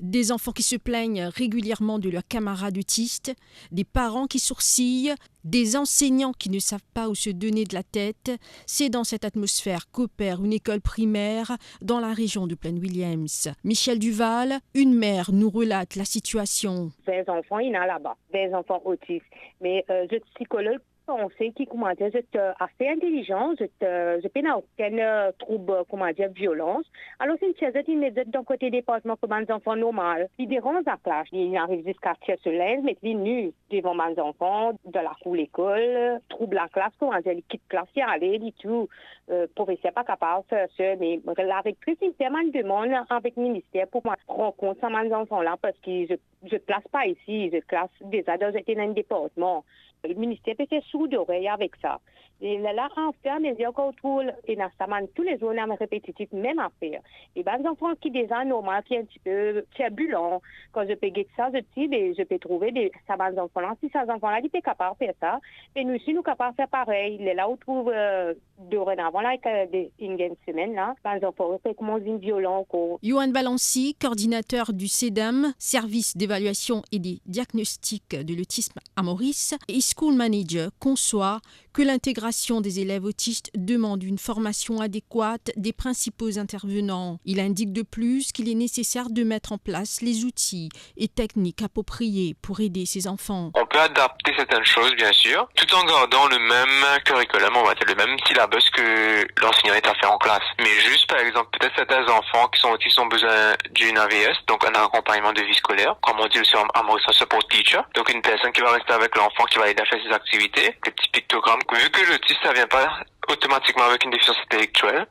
Des enfants qui se plaignent régulièrement de leurs camarades autistes, des parents qui sourcillent, des enseignants qui ne savent pas où se donner de la tête. C'est dans cette atmosphère qu'opère une école primaire dans la région de Plaine-Williams. Michel Duval, une mère, nous relate la situation. Des enfants, il y en a là-bas, des enfants autistes. Mais je suis psychologue. On sait qui, comment dire, je suis assez intelligent, je n'ai aucun trouble, violence. Alors, c'est une chose immédiate d'un côté département comme un enfant normal. Il dérange la classe. Il arrive jusqu'à tirer sur l'aise, mais il est nu devant mes enfants, de la cour l'école, trouble la classe, comment dire, il quitte la classe, il allait, du tout. Professeur pas capable de faire ça, mais la rectrice, il fait mal de monde avec le ministère pour moi rencontrer mes enfants-là parce que je ne classe pas ici, je classe des adultes, j'étais dans un département. Le ministère peut être sourd d'oreille avec ça. Et là, en fait, mais il y a encore tous les jours, on a répétitif, même affaire. Et ben, les enfants qui déjà normal, qui est un petit peu turbulent, quand je peux guetter ça, je peux trouver des enfants-là. Si ces enfants-là, ils sont capables de faire ça, et nous aussi, nous sommes capables de faire pareil. Là, on trouve dorénavant, là, une semaine, là, les enfants, c'est comment ils sont violents. Johan Balancy, coordinateur du CEDAM, service d'évaluation et des diagnostics de l'autisme à Maurice, et School Manager, conçoit que l'intégration des élèves autistes demande une formation adéquate des principaux intervenants. Il indique de plus qu'il est nécessaire de mettre en place les outils et techniques appropriés pour aider ces enfants. On peut adapter certaines choses, bien sûr, tout en gardant le même curriculum, on va dire, le même syllabus que l'enseignant est à faire en classe. Mais juste, par exemple, peut-être certains enfants qui sont autistes ont besoin d'une AVS, donc un accompagnement de vie scolaire, comme on dit aussi en Maurice, un support teacher. Donc une personne qui va rester avec l'enfant, qui va aider à faire ses activités, des petits pictogrammes. Vu que l'autisme, ça vient pas automatiquement avec une déficience intellectuelle,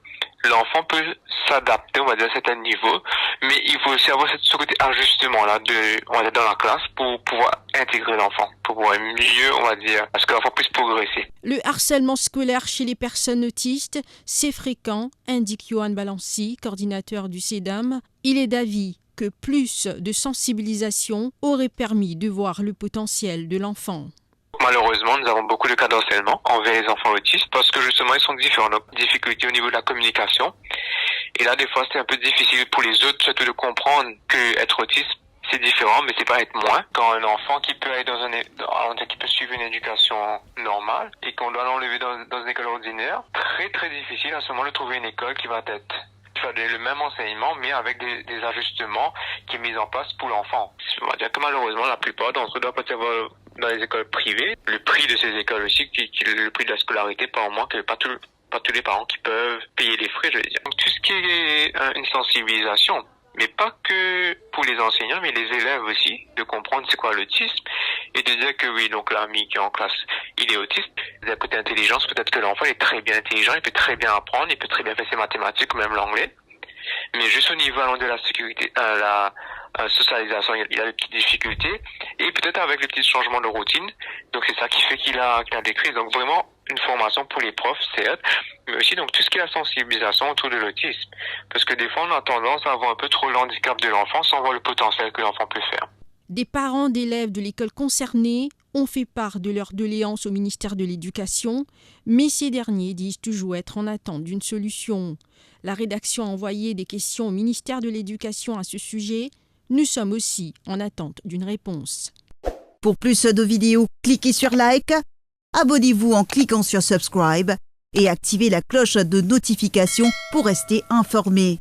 l'enfant peut s'adapter, on va dire, à certains niveaux, mais il faut aussi avoir ce côté ajustement-là, on va dire, dans la classe pour pouvoir intégrer l'enfant, pour pouvoir mieux, on va dire, à ce que l'enfant puisse progresser. Le harcèlement scolaire chez les personnes autistes, c'est fréquent, indique Johan Balancy, coordinateur du CEDAM. Il est d'avis que plus de sensibilisation aurait permis de voir le potentiel de l'enfant. Malheureusement, nous avons beaucoup de cas d'harcèlement envers les enfants autistes parce que justement, ils sont différents. Donc, difficultés au niveau de la communication. Et là, des fois, c'est un peu difficile pour les autres, surtout de comprendre que être autiste, c'est différent, mais c'est pas être moins. Quand un enfant qui peut aller qui peut suivre une éducation normale et qu'on doit l'enlever dans une école ordinaire, très très difficile à ce moment de trouver une école qui va être le même enseignement, mais avec des ajustements qui sont mis en place pour l'enfant. On va dire que malheureusement, la plupart d'entre eux doivent avoir dans les écoles privées. Le prix de ces écoles aussi, qui est le prix de la scolarité, par moins que pas tous les parents qui peuvent payer les frais, je veux dire. Donc, tout ce qui est une sensibilisation, mais pas que pour les enseignants, mais les élèves aussi, de comprendre c'est quoi l'autisme et de dire que oui, donc l'ami qui est en classe, il est autiste. D'un côté intelligence, peut-être que l'enfant est très bien intelligent, il peut très bien apprendre, il peut très bien faire ses mathématiques ou même l'anglais. Mais juste au niveau de la sécurité, la socialisation, il a des petites difficultés et peut-être avec les petits changements de routine. Donc c'est ça qui fait qu'il a des crises. Donc vraiment une formation pour les profs, certes, mais aussi donc tout ce qui est la sensibilisation autour de l'autisme. Parce que des fois on a tendance à voir un peu trop l'handicap de l'enfant sans voir le potentiel que l'enfant peut faire. Des parents d'élèves de l'école concernée ont fait part de leur doléance au ministère de l'Éducation, mais ces derniers disent toujours être en attente d'une solution. La rédaction a envoyé des questions au ministère de l'Éducation à ce sujet. Nous sommes aussi en attente d'une réponse. Pour plus de vidéos, cliquez sur like, abonnez-vous en cliquant sur subscribe et activez la cloche de notification pour rester informé.